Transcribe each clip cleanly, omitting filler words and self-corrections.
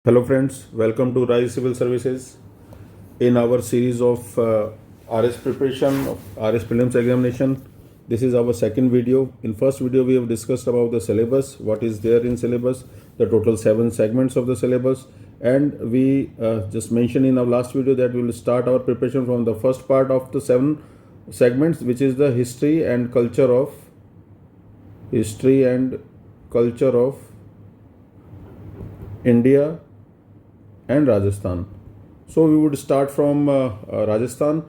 Hello friends, welcome to Rise Civil Services. In our series of RS preparation of RS Prelims examination, this is our second video. In first video we have discussed about the syllabus, what is there in syllabus, the total 7 segments of the syllabus, and we just mentioned in our last video that we will start our preparation from the first part of the 7 segments, which is the history and culture of India and Rajasthan. So we would start from Rajasthan.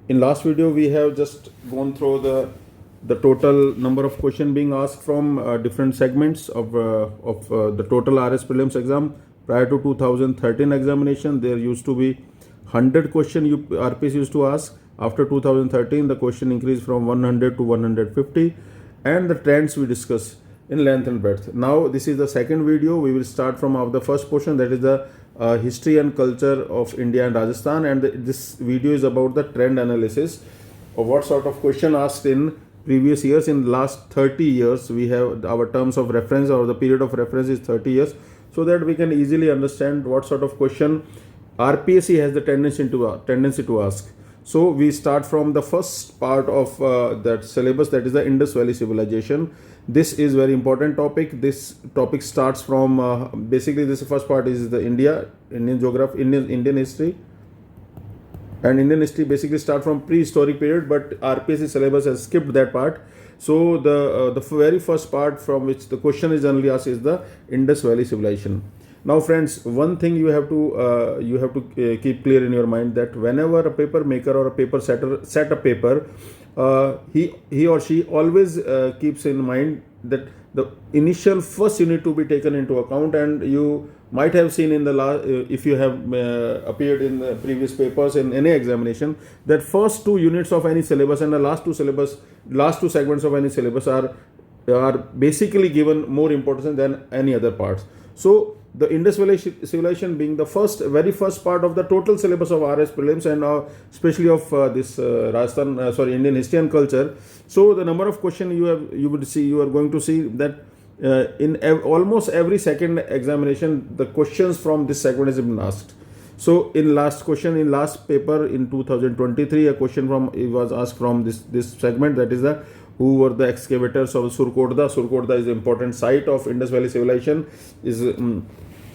In last video we have just gone through the total number of questions being asked from different segments of the total RS prelims exam. Prior to 2013 examination, there used to be 100 question RPs used to ask. After 2013, the question increased from 100 to 150, and the trends we discuss in length and breadth. Now this is the second video. We will start from the first portion, that is the history and culture of India and Rajasthan, and this video is about the trend analysis of what sort of question asked in previous years. In last 30 years we have our terms of reference, or the period of reference is 30 years, so that we can easily understand what sort of question RPSC has the tendency to ask. So we start from the first part of that syllabus, that is the Indus Valley civilization. This is very important topic. This topic starts from basically this first part is the Indian geography, Indian history, and Indian history basically start from prehistoric period, but RPSC syllabus has skipped that part. So the very first part from which the question is generally asked is the Indus Valley civilization. Now friends, one thing you have to keep clear in your mind, that whenever a paper maker or a paper setter set a paper, he or she always keeps in mind that the initial first unit to be taken into account. And you might have seen in the last, if you have appeared in the previous papers in any examination, that first 2 units of any syllabus and the last two segments of any syllabus are basically given more importance than any other parts. So the Indus Valley civilization being the very first part of the total syllabus of RS prelims, and especially of this Indian history and culture. So the number of questions you are going to see that in almost every second examination, the questions from this segment has been asked. So in last paper in 2023, a question was asked from this segment, that is who were the excavators of Surkodda. Surkodda is an important site of Indus Valley civilization, is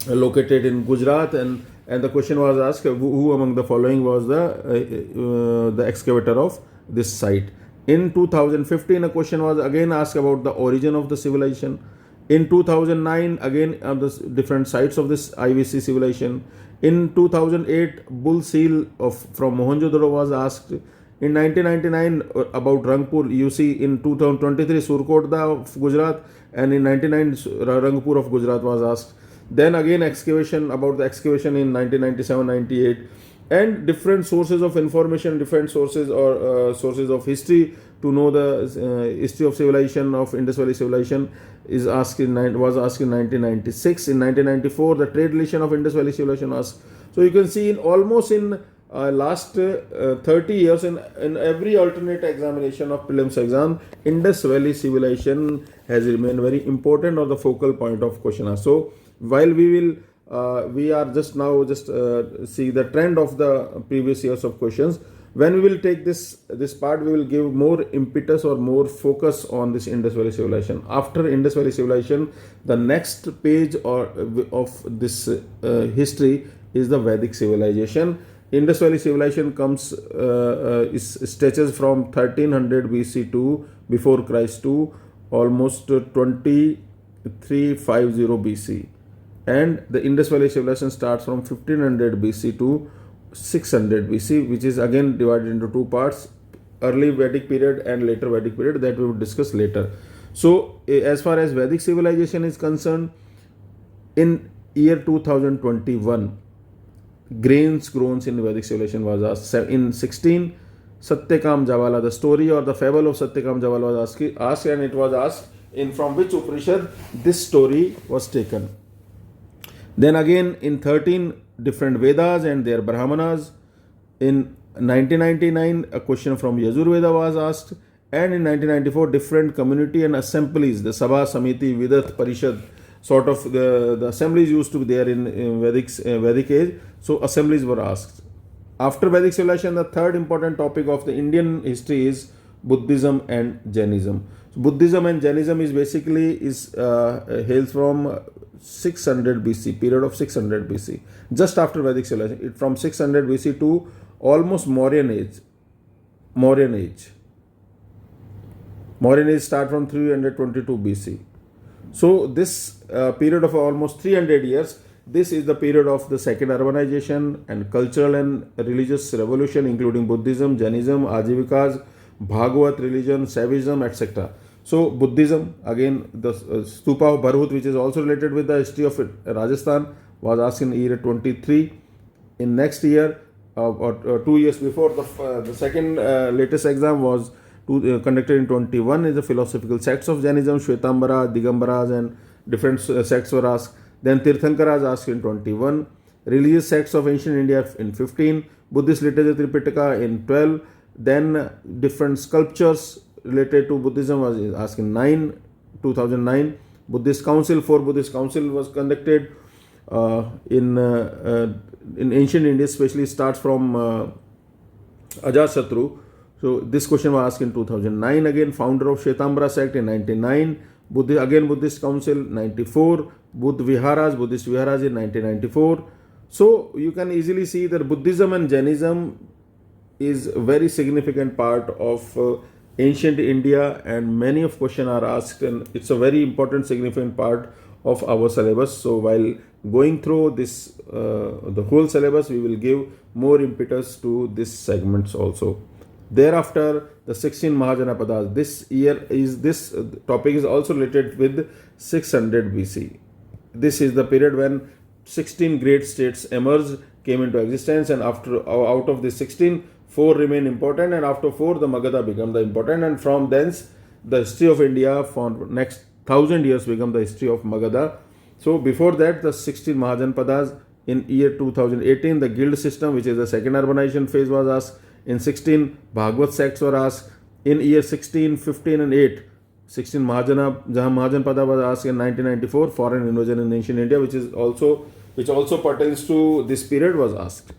located in Gujarat, and the question was asked, who among the following was the excavator of this site. In 2015, a question was again asked about the origin of the civilization. In 2009, again the different sites of this IVC civilization. In 2008, bull seal from Mohenjo-daro was asked. In 1999, about Rangpur, you see in 2023 Surkodda of Gujarat, and in 1999 Rangpur of Gujarat was asked. Then again about the excavation in 1997-98, and different sources of information, different sources or sources of history to know the history of civilization of Indus Valley civilization was asked in 1996. In 1994, the trade relation of Indus Valley civilization was. So you can see in last 30 years in every alternate examination of prelims exam, Indus Valley civilization has remained very important, or the focal point of question. So while we are just see the trend of the previous years of questions, when we will take this part, we will give more impetus or more focus on this Indus Valley civilization. After Indus Valley civilization, the next page of this history is the Vedic civilization. Indus Valley civilization stretches from 1300 BC to before Christ to almost 2350 BC, and the Indus Valley civilization starts from 1500 BC to 600 BC, which is again divided into 2 parts: early Vedic period and later Vedic period, that we will discuss later. So as far as Vedic civilization is concerned, in year 2021, grains grown in Vedic civilization was asked. In 16, Satyakam Javala, the story or the fable of Satyakam Javala was asked, and it was asked from which Upanishad this story was taken. Then again in 13, different Vedas and their Brahmanas. In 1999, a question from Yajurveda was asked, and in 1994, different community and assemblies, the Sabha, Samiti, Vidath, Parishad, sort of the assemblies used to be there in Vedic age. So assemblies were asked. After Vedic civilization, the third important topic of the Indian history is Buddhism and Jainism. So Buddhism and Jainism is basically hails from 600 BC, period of 600 BC, just after Vedic civilization. From 600 BC to almost Mauryan age. Mauryan age start from 322 BC. So this period of almost 300 years, this is the period of the second urbanization and cultural and religious revolution, including Buddhism, Jainism, Ajivikas, Bhagavad religion, Saivism, etc. So Buddhism, again the Stupa of Bharhut, which is also related with the history of Rajasthan, was asked in year 23. In next year or 2 years before, the second latest exam was conducted in 21, is the philosophical sects of Jainism, Shvetambara, Digambaras and different sects were asked. Then Tirthankaras asked in 21, religious sects of ancient India in 15, Buddhist literature Tripitaka in 12, then different sculptures related to Buddhism was asked in 2009. Buddhist Council, 4 Buddhist Council was conducted in ancient India, especially starts from Ajatasattu. So this question was asked in 2009. Again, founder of Shvetambara sect in 99. Buddhist Council 94. Buddhist Viharas in 1994. So you can easily see that Buddhism and Jainism is a very significant part of ancient India, and many of questions are asked, and it's a very important significant part of our syllabus. So while going through this the whole syllabus, we will give more impetus to this segments also. Thereafter, the 16 Mahajanapadas. This topic is also related with 600 BC. This is the period when 16 great states emerged, came into existence, and after out of the 16, 4 remain important, and after 4, the Magadha become the important, and from thence the history of India for next 1000 years become the history of Magadha. So before that, the 16 Mahajanapadas. In year 2018, the guild system, which is the second urbanization phase, was asked. In 16, Bhagavad sects were asked. In year 16, 15 and 8, 16 Mahajanapada was asked in 1994, foreign invasion in ancient India, which also pertains to this period, was asked.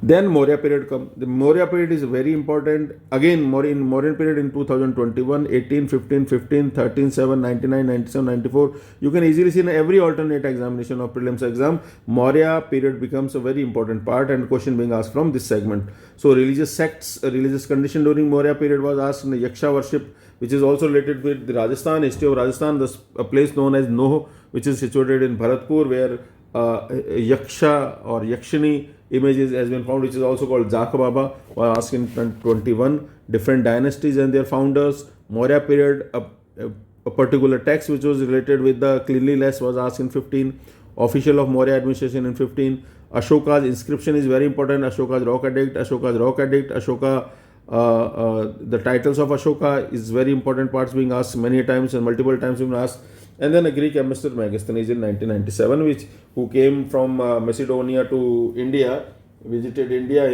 Then Maurya period comes. The Maurya period is very important. Again, in Mauryan period in 2021, 18, 15, 15, 13, 7, 99, 97, 94. You can easily see in every alternate examination of prelims exam, Maurya period becomes a very important part, and question being asked from this segment. So religious sects, religious condition during Maurya period was asked in the Yaksha worship, which is also related with the Rajasthan, history of Rajasthan, a place known as Noh, which is situated in Bharatpur, where Yaksha or Yakshini images has been found, which is also called Jaka Baba, was asked in 21. Different dynasties and their founders. Maurya period, a particular text which was related with the cleanliness was asked in 15. Official of Maurya administration in 15. Ashoka's inscription is very important. Ashoka's rock edict. Ashoka, the titles of Ashoka is very important parts being asked many times and multiple times being asked. And then a Greek ambassador Megasthenes in 1997, who came from Macedonia to India, visited India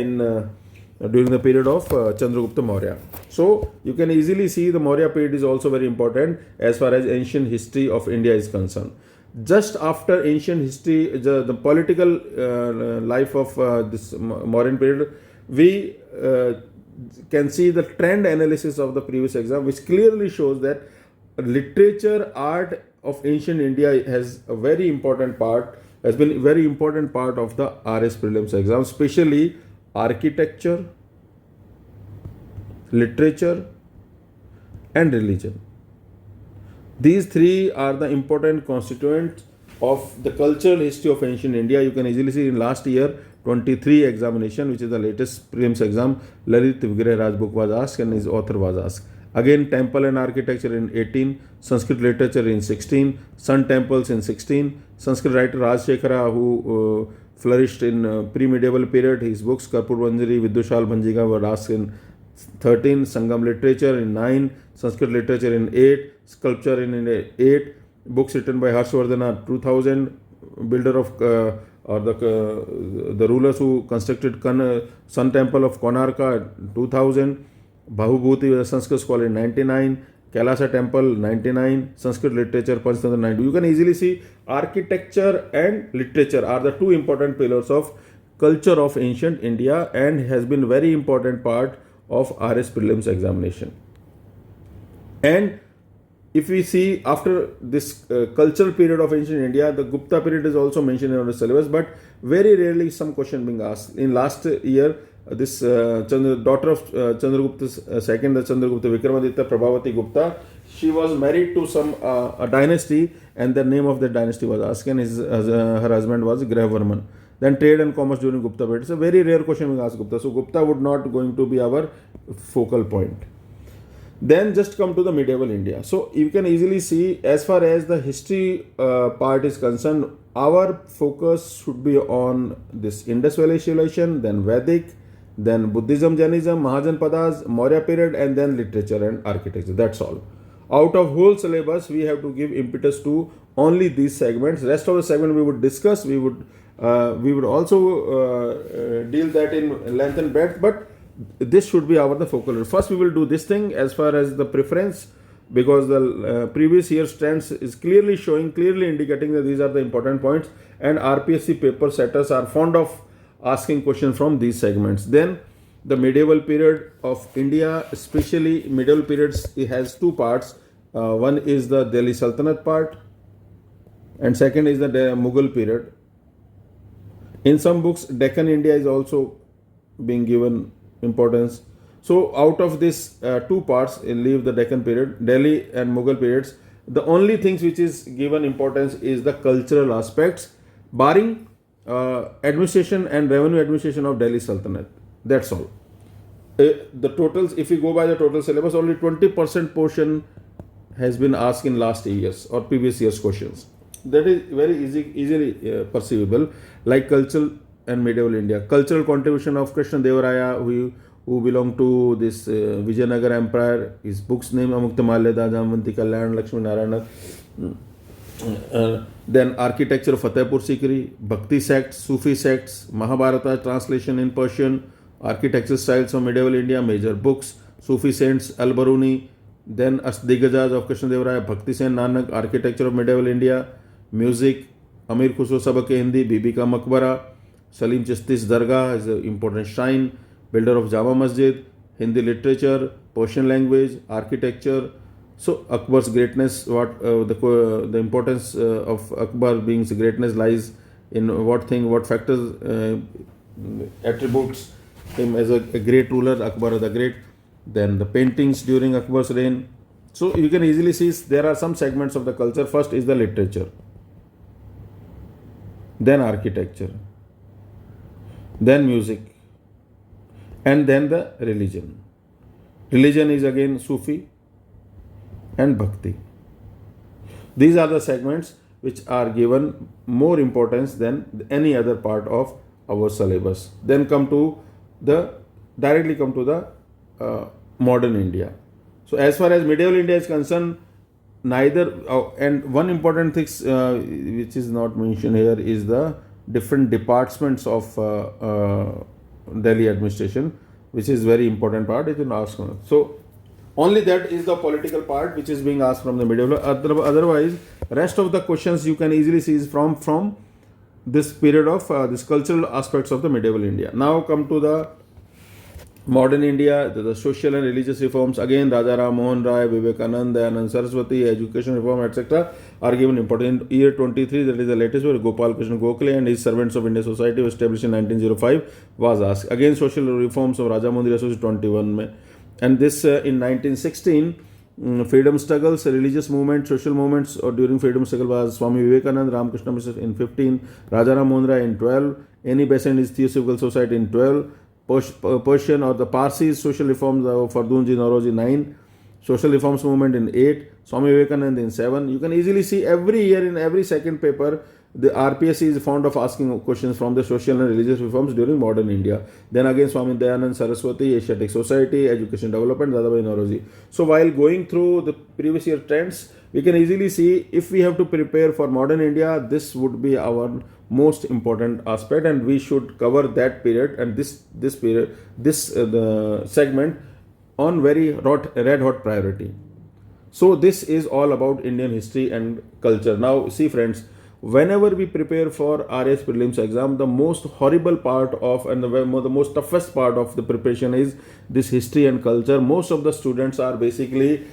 during the period of Chandragupta Maurya. So you can easily see the Maurya period is also very important as far as ancient history of India is concerned. Just after ancient history, the political life of this Mauryan period, we can see the trend analysis of the previous exam, which clearly shows that literature, art of ancient India has been a very important part of the RAS Prelims exam, especially architecture, literature and religion. These three are the important constituents of the cultural history of ancient India. You can easily see in last year 23 examination, which is the latest prelims exam, Lalit Vigrah Raj book was asked and his author was asked. Again, temple and architecture in 18, Sanskrit literature in 16, sun temples in 16, Sanskrit writer Rajshekhara, who flourished in pre-medieval period, his books Karpur Manjari, Vidushal Bhanjiga were asked in 13, Sangam literature in 9, Sanskrit literature in 8, sculpture in 8, books written by Harshvardhana 2000, builder of the rulers who constructed Sun Temple of Konarka 2000, Bahubhuti was a Sanskrit scholar in 99, Kailasa Temple 99, Sanskrit literature Panchtantra 92. You can easily see architecture and literature are the two important pillars of culture of ancient India and has been very important part of RS Prelims examination. And if we see after this cultural period of ancient India, the Gupta period is also mentioned in our syllabus, but very rarely some question being asked. In last year, this daughter of Chandragupta second, the Chandragupta Vikramaditya Prabhavati Gupta, she was married to some a dynasty, and the name of the dynasty was asked, and her husband was Grahavarman. Then trade and commerce during Gupta period. It's a very rare question being asked Gupta. So Gupta would not going to be our focal point. Then just come to the medieval India. So you can easily see as far as the history part is concerned, our focus should be on this Indus Valley civilization, then Vedic, then Buddhism, Jainism, Mahajanapadas, Maurya period, and then literature and architecture. That's all. Out of whole syllabus, we have to give impetus to only these segments. Rest of the segment we would discuss. We would also deal that in length and breadth, but this should be the focal. First, we will do this thing as far as the preference, because the previous year's trends is clearly indicating that these are the important points, and RPSC paper setters are fond of asking questions from these segments. Then the medieval period of India, especially medieval periods, it has two parts. One is the Delhi Sultanate part, and second is the Mughal period. In some books, Deccan India is also being given importance. So out of these two parts, leave the Deccan period, Delhi and Mughal periods. The only things which is given importance is the cultural aspects, barring administration and revenue administration of Delhi Sultanate. That's all. The totals, if you go by the total syllabus, only 20% portion has been asked in last years or previous years questions. That is very easily perceivable. Like cultural and medieval India, cultural contribution of Krishna Devaraya, who belonged to this Vijayanagar Empire. His book's name Amuktamalya, Jamvanti Kalyan, Lakshmi Narayana. Then architecture of Fatehpur Sikri, Bhakti sects, Sufi sects, Mahabharata translation in Persian, architecture styles of medieval India, major books, Sufi saints Al-Baruni, then Asdigajaz of Krishna Devaraya, Bhakti Sen Nanak, architecture of medieval India, music, Amir Khusro Sabak Hindi, Bibi Ka Maqbara, Salim Chisti's Dargah is an important shrine, builder of Jama Masjid, Hindi literature, Persian language, architecture. So Akbar's greatness, the importance of Akbar being greatness lies in what factors attributes him as a great ruler, Akbar the Great. Then the paintings during Akbar's reign. So you can easily see there are some segments of the culture. First is the literature, then architecture, then music, and then the religion. Religion is again Sufi and Bhakti. These are the segments which are given more importance than any other part of our syllabus. Then directly come to the modern India. So as far as medieval India is concerned, and one important thing which is not mentioned here is the different departments of Delhi administration, which is very important part. It is asked. So only that is the political part which is being asked from the medieval. Otherwise, rest of the questions you can easily see is from this period of this cultural aspects of the medieval India. Now come to the modern India, the social and religious reforms. Again, Raja Ram Mohan Rai, Vivekanand, Dayanand Saraswati, education reform, etc. are given important. In year 23, that is the latest where Gopal Krishna Gokhale and his Servants of India Society was established in 1905 was asked. Again, social reforms of Raja Mundri Association 21 mein. And this in 1916, freedom struggles, religious movement, social movements or during freedom struggle was Swami Vivekanand, Ramakrishna Mission in 15, Raja Ram Mohan Rai in 12, Annie Besant is Theosophical Society in 12, Persian or the Parsis social reforms of Fardunji Nauroji 9, social reforms movement in 8, Swami Vivekanand in 7. You can easily see every year in every second paper the RPSC is fond of asking questions from the social and religious reforms during modern India. Then again Swami Dayanand Saraswati, Asiatic Society, education development, Dadabhai Nauroji. So while going through the previous year trends, we can easily see if we have to prepare for modern India, this would be our most important aspect, and we should cover that period and this segment on very red hot priority. So this is all about Indian history and culture. Now see friends, whenever we prepare for RAS prelims exam, the most horrible part of and the most toughest part of the preparation is this history and culture. Most of the students are basically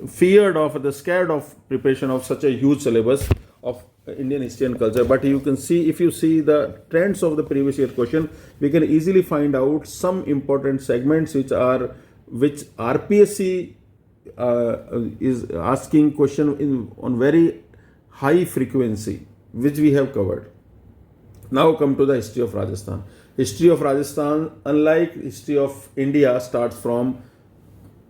feared of, the scared of preparation of such a huge syllabus of Indian history and culture. But you can see, if you see the trends of the previous year question, we can easily find out some important segments which RPSC is asking question on very high frequency, which we have covered. Now come to the history of Rajasthan. History of Rajasthan, unlike history of India, starts from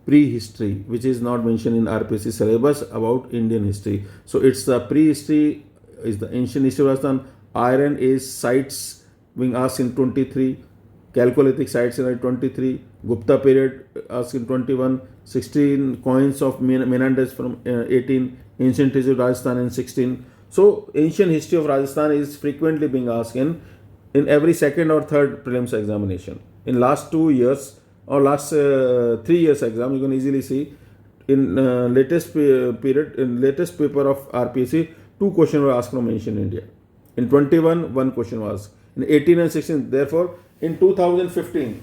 prehistory, which is not mentioned in RPSC syllabus about Indian history. So it's the prehistory, is the ancient history of Rajasthan. Iron Age sites being asked in 23, Chalcolithic sites in 23, Gupta period asked in 21, 16 coins of Menandez from 18, ancient history of Rajasthan in 16. So ancient history of Rajasthan is frequently being asked in every second or third prelims examination. In last 2 years or last 3 years exam, you can easily see in latest period, in latest paper of RPSC, 2 questions were asked from ancient India. In 21, 1 question was. In 18 and 16, therefore, in 2015,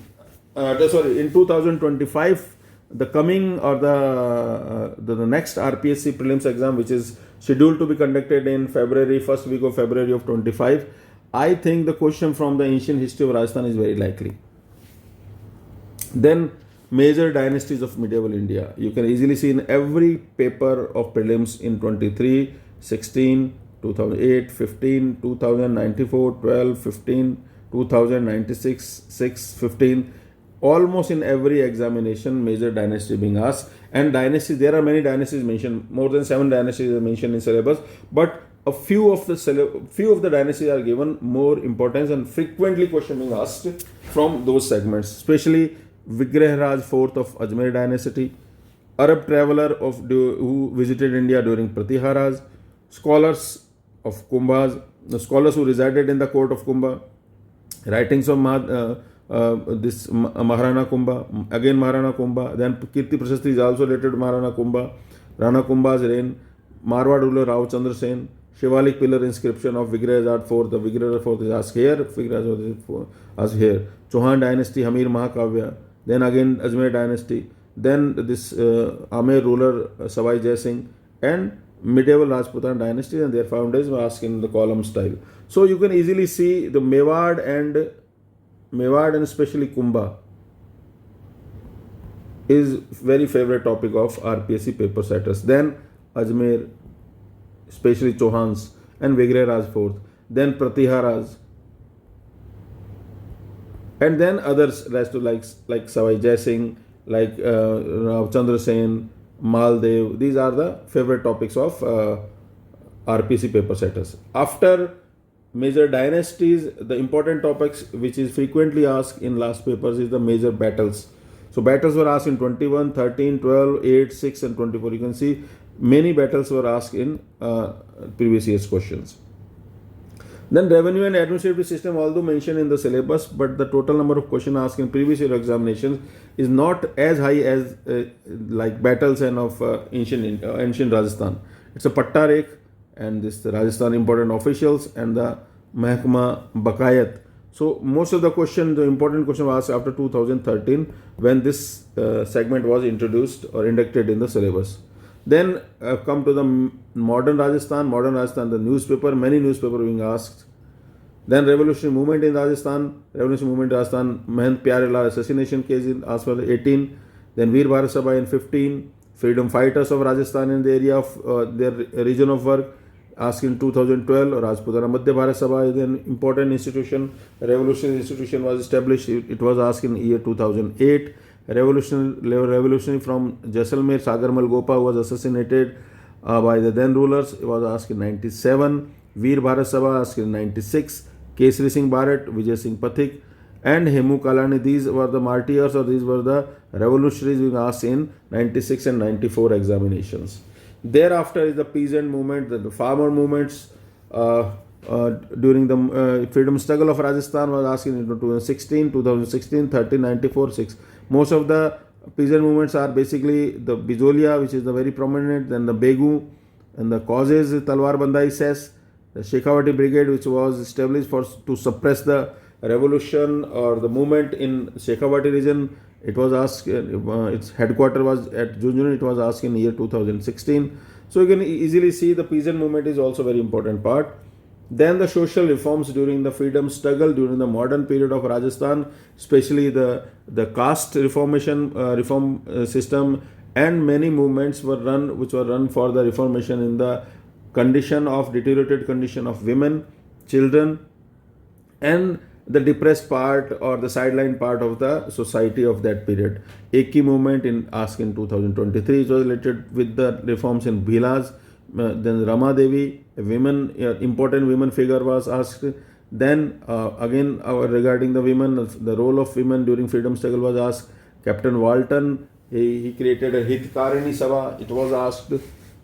in 2025, the coming or the next RPSC prelims exam, which is scheduled to be conducted in February, first week of February of 25, I think the question from the ancient history of Rajasthan is very likely. Then major dynasties of medieval India. You can easily see in every paper of prelims in 23, 16, 2008, 15, 2094, 12, 15, 2096, 6, 15. Almost in every examination, major dynasty being asked. And dynasties, there are many dynasties mentioned. More than 7 dynasties are mentioned in syllabus. But a few of the dynasties are given more importance and frequently question being asked from those segments. Especially Vigrahraj IV of Ajmer dynasty, Arab traveler who visited India during Pratiharas, scholars of Kumbhas, the scholars who resided in the court of Kumbha, writings of Maharana Kumbha, again Maharana Kumbha, then Kirti Prashasti is also related to Maharana Kumbha, Rana Kumbha's reign, Marwad ruler Rao Chandra Sen, Shivalik pillar inscription of Vigrahraj IV, the Vigrahraj IV is asked here, Vigrahraj IV asked here, Chauhan dynasty, Hamir Mahakavya, then again Ajmer dynasty, then this Amer ruler Savai Jai Singh, and medieval Rajputan dynasty and their founders were asked in the column style. So you can easily see the Mewad and especially Kumbha is very favorite topic of RPSC paper setters. Then Ajmer, especially Chauhans, and Vigrahraj IV, then Pratiharas, and then others rest to like Savai Jai Singh, like Rao Chandra Sen, Maldev. These are the favorite topics of RPC paper setters. After major dynasties, the important topics which is frequently asked in last papers is the major battles. So battles were asked in 21, 13, 12, 8, 6 and 24. You can see many battles were asked in previous year's questions. Then revenue and administrative system, although mentioned in the syllabus, but the total number of questions asked in previous year examinations is not as high as like battles and of ancient Rajasthan. It's a Patta Rekh and this the Rajasthan important officials and the Mahkama Bakayat. So most of the important question was asked after 2013 when this segment was introduced or inducted in the syllabus. Then come to the modern Rajasthan, the newspaper, many newspaper being asked. Then revolutionary movement in Rajasthan, Mahant Pyarelal assassination case in asked for 18. Then Veer Bharat Sabha in 15. Freedom fighters of Rajasthan in the area of their region of work asked in 2012. Rajputana Madhya Bharat Sabha is an important institution. A revolutionary institution was established. It was asked in year 2008. Revolutionary from Jaisalmer, Sagarmal Gopa, who was assassinated by the then rulers. It was asked in 97. Veer Bharat Sabha asked in 96. Kesari Singh Bharat, Vijay Singh Pathik, and Hemu Kalani. These were the martyrs or these were the revolutionaries being asked in 96 and 94 examinations. Thereafter is the peasant movement, the farmer movements during the freedom struggle of Rajasthan was asked in 2016, 13, 94, 6. Most of the peasant movements are basically the Bijolia, which is the very prominent, then the Begu, and the causes Talwar Bandai says, the Shekhawati Brigade, which was established to suppress the revolution or the movement in Shekhawati region. It was asked, its headquarters was at Junjun, it was asked in year 2016. So you can easily see the peasant movement is also very important part. Then the social reforms during the freedom struggle during the modern period of Rajasthan, especially the caste reform system, and many movements which were run for the reformation in the deteriorated condition of women, children, and the depressed part or the sideline part of the society of that period. Eki movement asked in 2023, it was related with the reforms in Bhilas. Then Rama Devi, a important women figure, was asked. Then again regarding the women, the role of women during freedom struggle was asked. Captain Walton, he created a Hitkarini Sabha, it was asked.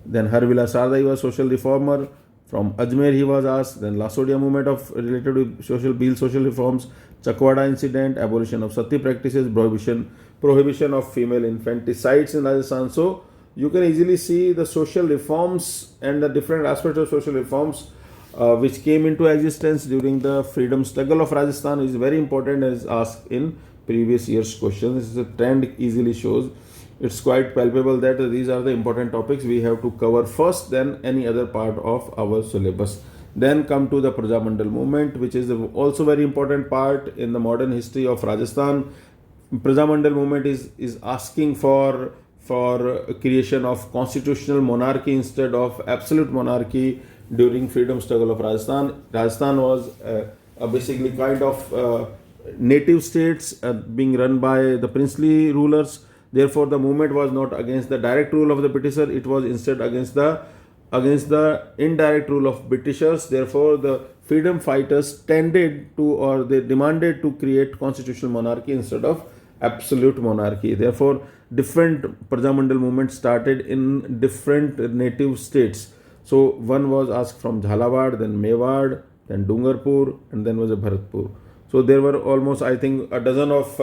Then Harvila Sardai was social reformer. From Ajmer he was asked. Then Lasodia movement related with social reforms. Chakwada incident, abolition of sati practices, prohibition of female infanticides in Rajasthan. So you can easily see the social reforms and the different aspects of social reforms which came into existence during the freedom struggle of Rajasthan is very important, as asked in previous year's questions. This is a trend easily shows. It's quite palpable that these are the important topics we have to cover first, then any other part of our syllabus. Then come to the Prajamandal movement, which is also very important part in the modern history of Rajasthan. Prajamandal movement is asking for creation of constitutional monarchy instead of absolute monarchy during freedom struggle of Rajasthan. Rajasthan was basically kind of native states being run by the princely rulers. Therefore, the movement was not against the direct rule of the Britisher; it was instead against the indirect rule of Britishers. Therefore, the freedom fighters they demanded to create constitutional monarchy instead of absolute monarchy. Therefore, different Prajamandal movements started in different native states. So one was asked from Jhalawad, then Mewad, then Dungarpur, and then was a Bharatpur. So there were almost, I think, a dozen of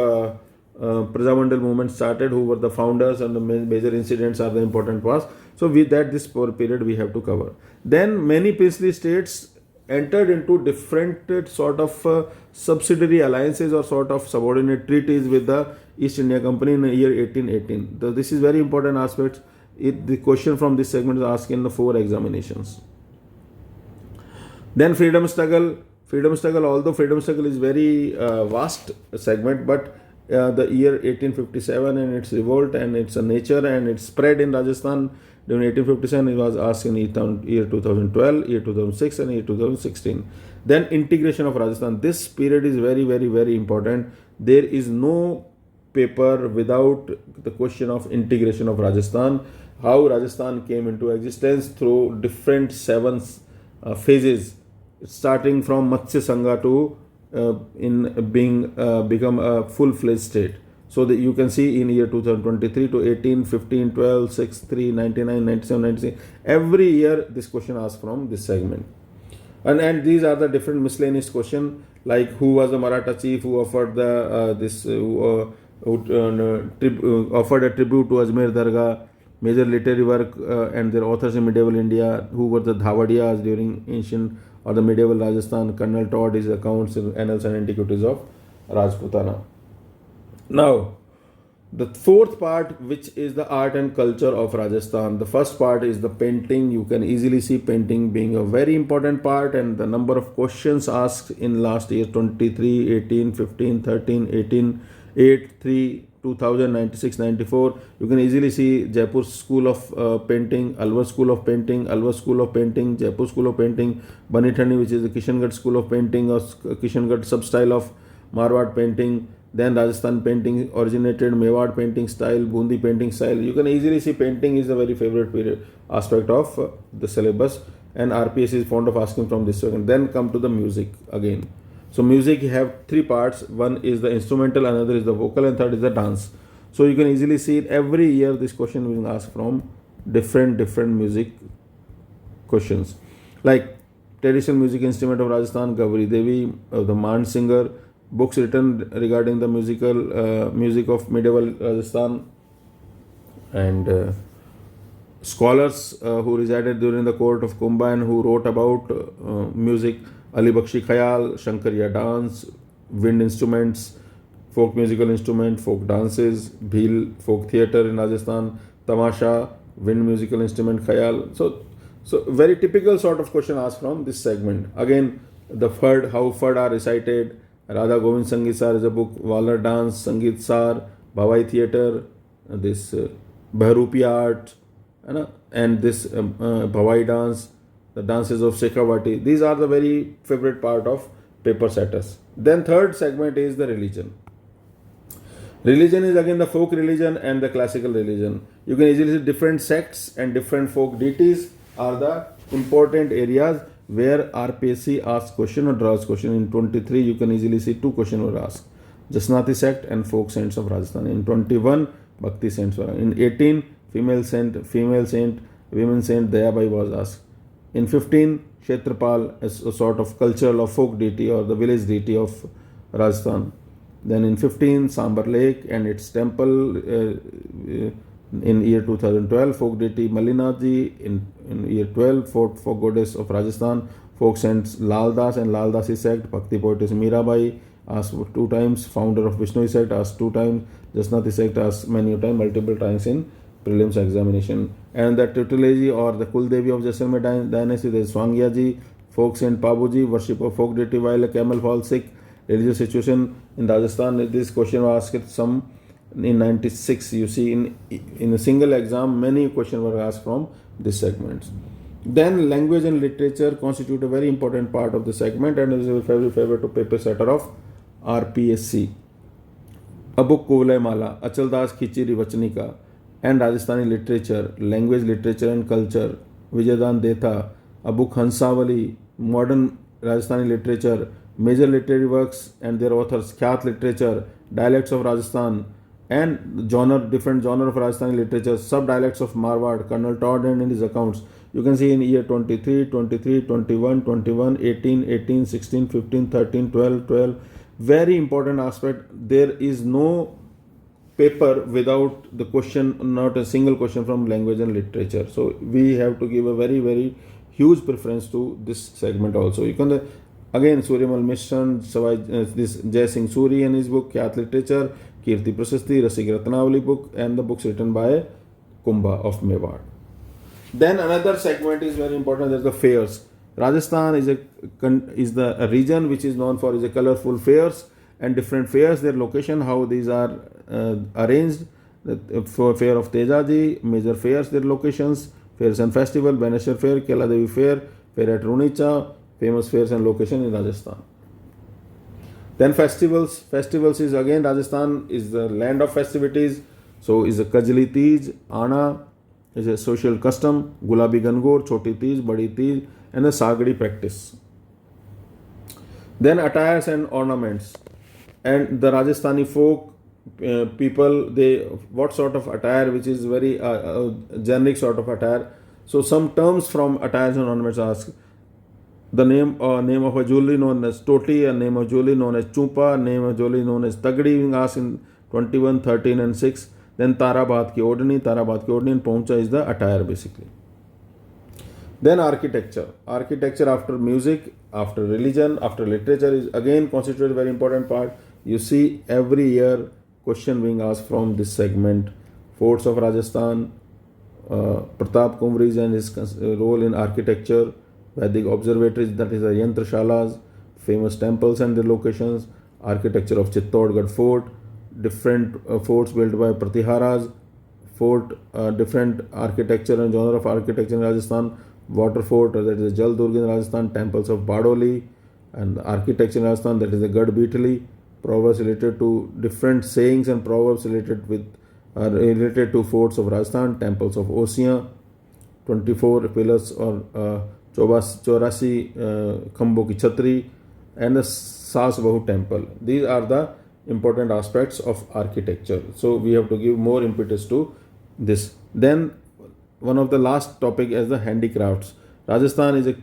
Prajamandal movements started, who were the founders, and the major incidents are the important parts. So with that, this period we have to cover. Then many princely states entered into different sort of subsidiary alliances or sort of subordinate treaties with the East India Company in the year 1818. So this is very important aspect. The question from this segment is asked in the 4 examinations. Then freedom struggle, although freedom struggle is very vast segment, but the year 1857 and its revolt and its nature and its spread in Rajasthan during 1857, it was asked in year 2012, year 2006 and year 2016. Then integration of Rajasthan. This period is very, very, very important. There is no paper without the question of integration of Rajasthan. How Rajasthan came into existence through different 7 phases, starting from Matsya Sangha to become a full-fledged state. So that you can see in year 2023 to 18, 15, 12, 6, 3, 99, 97, 96. Every year this question asked from this segment. And these are the different miscellaneous questions, like who was the Maratha chief who offered offered a tribute to Ajmer Dargah, major literary work and their authors in medieval India, who were the Dhawadiyas during ancient or the medieval Rajasthan. Colonel Todd, his accounts in Annals and Antiquities of Rajputana. Now, the 4th part, which is the art and culture of Rajasthan. The first part is the painting. You can easily see painting being a very important part, and the number of questions asked in last year 23, 18, 15, 13, 18, 8, 3, 2000, 96, 94. You can easily see Jaipur School of Painting, Alwar School of Painting, Alwar School of Painting, Jaipur School of Painting, Banithani, which is the Kishangarh School of Painting or Kishangarh sub-style of Marwad painting. Then Rajasthan painting originated, Mewad painting style, Bundi painting style. You can easily see painting is a very favorite aspect of the syllabus, and RPS is fond of asking from this second. Then come to the music again. So music have 3 parts. One is the instrumental, another is the vocal, and third is the dance. So you can easily see it every year this question will ask from different music questions. Like traditional music instrument of Rajasthan, Gavri Devi, the Mand singer, books written regarding the music of medieval Rajasthan, and scholars who resided during the court of Kumbha and who wrote about music: Ali Bakshi Khayal, Shankariya dance, wind instruments, folk musical instrument, folk dances, Bhil folk theatre in Rajasthan, Tamasha, wind musical instrument, Khayal. So very typical sort of question asked from this segment. Again, the Fard, how Fard are recited. Radha Govind Sangeet Sar is a book. Walar dance, Sangeet Sar, Bhavai theatre, this Bharupi art, and this Bhavai dance, the dances of Shekhawati. These are the very favorite part of paper setters. Then third segment is the religion. Religion is again the folk religion and the classical religion. You can easily see different sects and different folk deities are the important areas where RPSC asks question or draws question. In 23, you can easily see two questions were asked: Jasnati sect and folk saints of Rajasthan. In 21, Bhakti saints were. In 18, female saint, women saint Dayabai was asked. In 15, Kshetrapal is a sort of cultural or folk deity or the village deity of Rajasthan. Then in 15, Sambar Lake and its temple. In year 2012, folk deity Malinaji. In year 12, folk goddess of Rajasthan, folk saints Laldas and Laldasi sect. Bhakti poetess Mirabai asked 2 times. Founder of Vishnu sect asked 2 times. Jasnati sect asked many times, multiple times in prelims examination. And the tutelage or the Kuldevi of Jaisalmer dynasty, there is Swangyaji, folk saint Pabuji, worship of folk deity while a camel falls sick. Religious situation in Rajasthan. This question was asked some in 96. You see, in a single exam, many questions were asked from this segment. Then language and literature constitute a very important part of the segment and is a very favorite to paper setter of RPSC. A book Kovlai Mala, Achaldas Khichiri Vachanika, and Rajasthani literature, language, literature and culture, Vijayadan Detha, a book Hansavali, modern Rajasthani literature, major literary works and their authors, Khyat literature, dialects of Rajasthan, and different genre of Rajasthani literature, sub-dialects of Marwar, Colonel Todd and in his accounts. You can see in year 23, 21, 18, 18, 16, 15, 13, 12. Very important aspect. There is no paper without the question, not a single question from language and literature. So we have to give a very, very huge preference to this segment also. You can again Suryamal Mishran, this Jai Singh Suri and his book Khyat literature, Kirti Prasasti, Rasik Ratnavali book, and the books written by Kumbha of Mewar. Then another segment is very important. There's the fairs. Rajasthan is a region which is known for its colorful fairs and different fairs. Their location, how these are arranged. For fair of Tejaji, major fairs, their locations, fairs and festival, Baneshwar fair, Kela Devi fair, fair at Runicha, famous fairs and location in Rajasthan. Then festivals. Festivals is again Rajasthan is the land of festivities. So is a Kajli Teej, Ana is a social custom, Gulabi Gangor, Choti Teej, Badi Teej, and the Sagadi practice. Then attires and ornaments. And the Rajasthani folk people, they what sort of attire, which is very generic sort of attire. So some terms from attires and ornaments ask. The name of a jewelry known as Toti, a name of jewelry known as Chupa, name of jewelry known as Tagdi, being asked in 21, 13 and 6. Then Tarabat ki Odni and Poncha is the attire basically. Then architecture. Architecture after music, after religion, after literature is again constituted a very important part. You see every year question being asked from this segment. Forts of Rajasthan, Pratap Kumri's and his role in architecture, Vedic observatories, that is the Yantrashalas, famous temples and their locations, architecture of Chittorgarh Fort, different forts built by Pratiharas, fort, different architecture and genre of architecture in Rajasthan, water fort, that is the Jal Durg in Rajasthan, temples of Badoli, and architecture in Rajasthan, that is the Gad Beetli, proverbs related to different sayings and proverbs related to forts of Rajasthan, temples of Osia, 24 pillars or 84 Khambo ki Chhatri, and the Sas Bahu temple. These are the important aspects of architecture. So we have to give more impetus to this. Then one of the last topic is the handicrafts. Rajasthan is a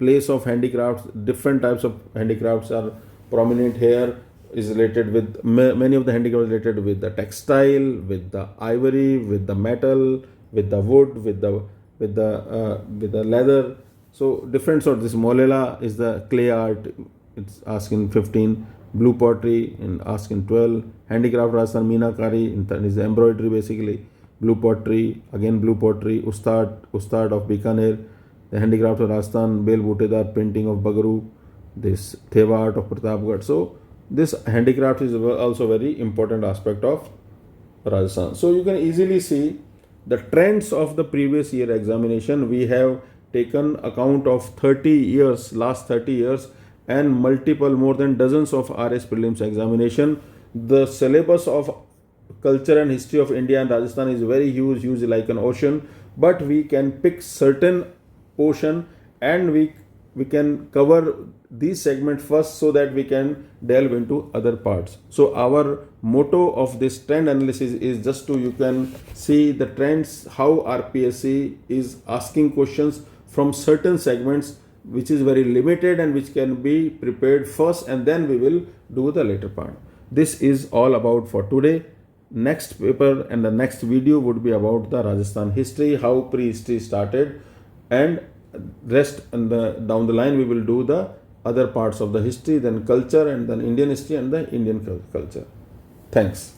place of handicrafts. Different types of handicrafts are prominent here. is related with many of the handicrafts related with the textile, with the ivory, with the metal, with the wood, with the leather. So different sort. This molela is the clay art. It's asked in 15. Blue pottery in asked in 12. Handicraft Rajasthan Meenakari is the embroidery basically. Blue pottery, again blue pottery. Ustad of Bikaner. The handicraft of Rajasthan, Bel Butedar, printing of Bagaru. This Theva art of Pratapgarh. So this handicraft is also very important aspect of Rajasthan. So you can easily see the trends of the previous year examination. We have taken account of 30 years, last 30 years, and multiple, more than dozens of RS Prelims examination. The syllabus of culture and history of India and Rajasthan is very huge like an ocean, but we can pick certain ocean and we can cover these segments first so that we can delve into other parts. So our motto of this trend analysis is just to you can see the trends, how RPSC is asking questions from certain segments which is very limited and which can be prepared first, and then we will do the later part. This is all about for today. Next paper and the next video would be about the Rajasthan history, how prehistory started, and rest and down the line we will do the other parts of the history, then culture, and then Indian history and the Indian culture. Thanks.